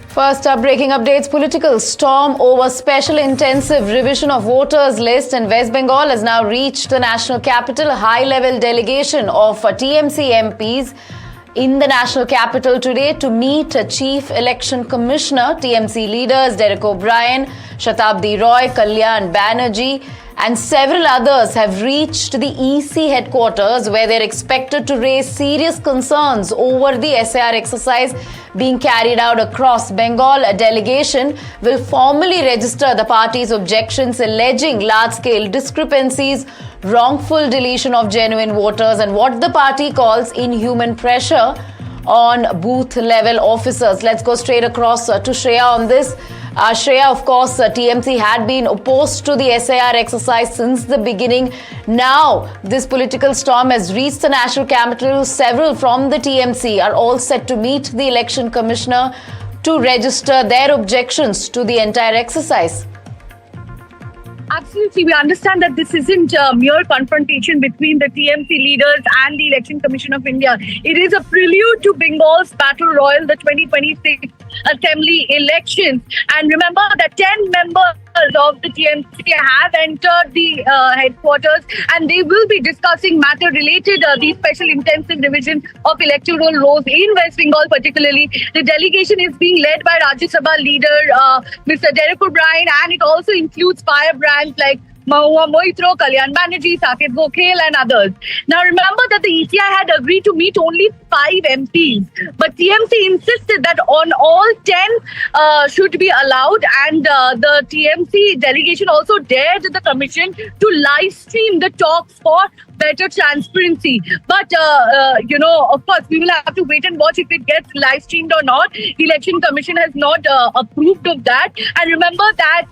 First up, breaking updates. Political storm over special intensive revision of voters list in West Bengal has now reached the national capital. A high-level delegation of TMC MPs in the national capital today to meet Chief Election Commissioner. TMC leaders Derek O'Brien, Shatabdi Roy, Kalyan Banerjee and several others have reached the EC headquarters, where they're expected to raise serious concerns over the SAR exercise being carried out across Bengal. A delegation will formally register the party's objections, alleging large-scale discrepancies, wrongful deletion of genuine voters, and what the party calls inhuman pressure on booth-level officers. Let's go straight across to Shreya on this. Shreya, of course, TMC had been opposed to the SAR exercise since the beginning. Now, this political storm has reached the national capital. Several from the TMC are all set to meet the election commissioner to register their objections to the entire exercise. Absolutely. We understand that this isn't a mere confrontation between the TMC leaders and the Election Commission of India. It is a prelude to Bengal's battle royal, the 2026 Assembly elections. And remember that 10 members of the TMC have entered the headquarters, and they will be discussing matter related the special intensive revision of electoral laws in West Bengal particularly. The delegation is being led by Rajya Sabha leader Mr. Derek O'Brien, and it also includes firebrands like Mahua Moitro, Kalyan Banerjee, Saket Gokhale and others. Now remember that the ECI had agreed to meet only 5 MPs, but TMC insisted that on all 10 should be allowed, and the TMC delegation also dared the commission to live stream the talks for better transparency. But, of course, we will have to wait and watch if it gets live streamed or not. The Election Commission has not approved of that. And remember that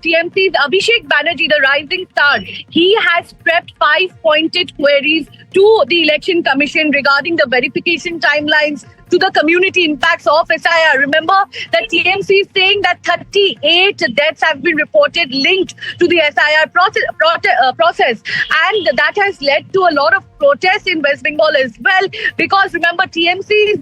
TMC's Abhishek Banerjee, the rising star, he has prepped 5 pointed queries to the Election Commission regarding the verification timelines, to the community impacts of SIR. Remember that TMC is saying that 38 deaths have been reported linked to the SIR process, and that has led to a lot of protests in West Bengal as well, because remember TMC's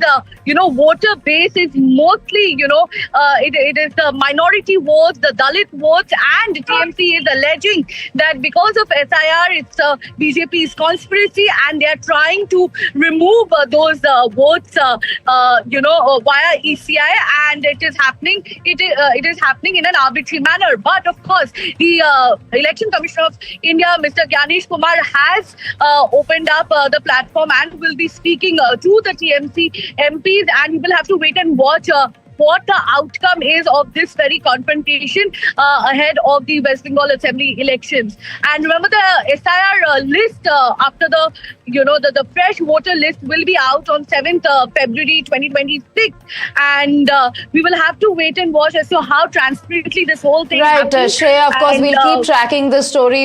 voter base is mostly it is the minority votes, the Dalit votes, and TMC is alleging that because of SIR it's BJP's conspiracy, and they are trying to remove those votes via ECI, and it is happening. It is happening in an arbitrary manner. But of course, the Election Commissioner of India, Mr. Gyanesh Kumar, has opened up the platform and will be speaking to the TMC MPs, and we will have to wait and watch what the outcome is of this very confrontation ahead of the West Bengal Assembly elections. And remember, the SIR list after the fresh voter list will be out on 7th February 2026, and we will have to wait and watch as to how transparently this whole thing happens. Shreya, of course, we'll keep tracking the story.